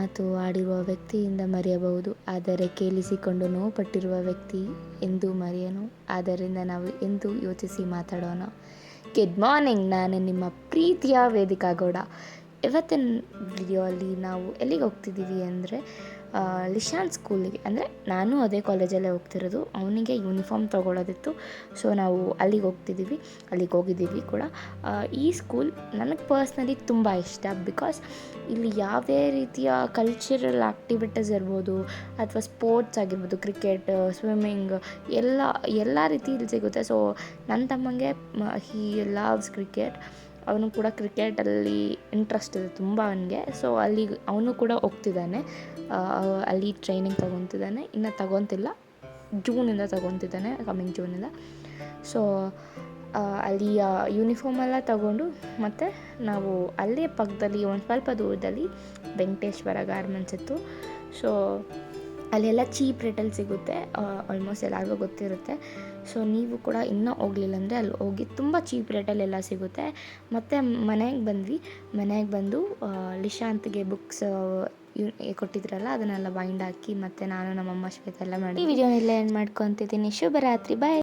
ಮಾತು ಆಡಿರುವ ವ್ಯಕ್ತಿಯಿಂದ ಮರೆಯಬಹುದು, ಆದರೆ ಕೇಳಿಸಿಕೊಂಡು ನೋವುಪಟ್ಟಿರುವ ವ್ಯಕ್ತಿ ಎಂದೂ ಮರೆಯನು. ಆದ್ದರಿಂದ ನಾವು ಎಂದೂ ಯೋಚಿಸಿ ಮಾತಾಡೋಣ. ಗುಡ್ ಮಾರ್ನಿಂಗ್, ನಾನು ನಿಮ್ಮ ಪ್ರೀತಿಯ ವೇದಿಕಾ ಗೌಡ. ಇವತ್ತಿನ ವಿಡಿಯೋ ಅಲ್ಲಿ ನಾವು ಎಲ್ಲಿಗೆ ಹೋಗ್ತಿದ್ದೀವಿ ಅಂದರೆ ಲಿಶಾನ್ ಸ್ಕೂಲಿಗೆ. ಅಂದರೆ ನಾನು ಅದೇ ಕಾಲೇಜಲ್ಲೇ ಹೋಗ್ತಿರೋದು. ಅವನಿಗೆ ಯೂನಿಫಾರ್ಮ್ ತೊಗೊಳ್ಳೋದಿತ್ತು, ಸೊ ನಾವು ಅಲ್ಲಿಗೆ ಹೋಗಿದ್ದೀವಿ ಕೂಡ. ಈ ಸ್ಕೂಲ್ ನನಗೆ ಪರ್ಸ್ನಲಿ ತುಂಬ ಇಷ್ಟ. ಬಿಕಾಸ್ ಇಲ್ಲಿ ಯಾವುದೇ ರೀತಿಯ ಕಲ್ಚರಲ್ ಆ್ಯಕ್ಟಿವಿಟೀಸ್ ಇರ್ಬೋದು ಅಥವಾ ಸ್ಪೋರ್ಟ್ಸ್ ಆಗಿರ್ಬೋದು, ಕ್ರಿಕೆಟ್, ಸ್ವಿಮ್ಮಿಂಗ್, ಎಲ್ಲ ರೀತಿ ಇಲ್ಲಿ ಸಿಗುತ್ತೆ. ಸೊ ನನ್ನ ತಮ್ಮಂಗೆ ಹೀ ಲವ್ಸ್ ಕ್ರಿಕೆಟ್. ಅವನು ಕೂಡ ಕ್ರಿಕೆಟಲ್ಲಿ ಇಂಟ್ರೆಸ್ಟ್ ಇದೆ ತುಂಬ ಅವನಿಗೆ. ಸೊ ಅಲ್ಲಿಗೆ ಅವನು ಕೂಡ ಹೋಗ್ತಿದ್ದಾನೆ, ಅಲ್ಲಿ ಟ್ರೈನಿಂಗ್ ತೊಗೊತಿದ್ದಾನೆ. ಇನ್ನು ತೊಗೊತಿಲ್ಲ, ಜೂನಿಂದ ತೊಗೊತಿದ್ದಾನೆ, ಕಮಿಂಗ್ ಜೂನಿಂದ. ಸೊ ಅಲ್ಲಿ ಯೂನಿಫಾರ್ಮೆಲ್ಲ ತೊಗೊಂಡು ಮತ್ತು ನಾವು ಅಲ್ಲೇ ಪಕ್ಕದಲ್ಲಿ ಒಂದು ಸ್ವಲ್ಪ ದೂರದಲ್ಲಿ ವೆಂಕಟೇಶ್ವರ ಗಾರ್ಮೆಂಟ್ಸ್ ಇತ್ತು. ಸೊ ಅಲ್ಲೆಲ್ಲ ಚೀಪ್ ರೇಟಲ್ಲಿ ಸಿಗುತ್ತೆ, ಆಲ್ಮೋಸ್ಟ್ ಎಲ್ಲರಿಗೂ ಗೊತ್ತಿರುತ್ತೆ. ಸೊ ನೀವು ಕೂಡ ಇನ್ನೂ ಹೋಗಲಿಲ್ಲ ಅಂದರೆ ಅಲ್ಲಿ ಹೋಗಿ ತುಂಬ ಚೀಪ್ ರೇಟಲ್ಲೆಲ್ಲ ಸಿಗುತ್ತೆ. ಮತ್ತು ಮನೆಗೆ ಬಂದು ಲಿಶಾಂತ್ಗೆ ಬುಕ್ಸ್ ಕೊಟ್ಟಿದ್ರಲ್ಲ ಅದನ್ನೆಲ್ಲ ಬೈಂಡ್ ಹಾಕಿ ಮತ್ತು ನಾನು ನಮ್ಮಮ್ಮ ಶ್ವೇತ ಎಲ್ಲ ಮಾಡಿ ಈ ವಿಡಿಯೋನೆಲ್ಲ ಎಂಡ್ ಮಾಡ್ಕೊತಿದ್ದೀನಿ. ಶುಭರಾತ್ರಿ, ಬಾಯ್.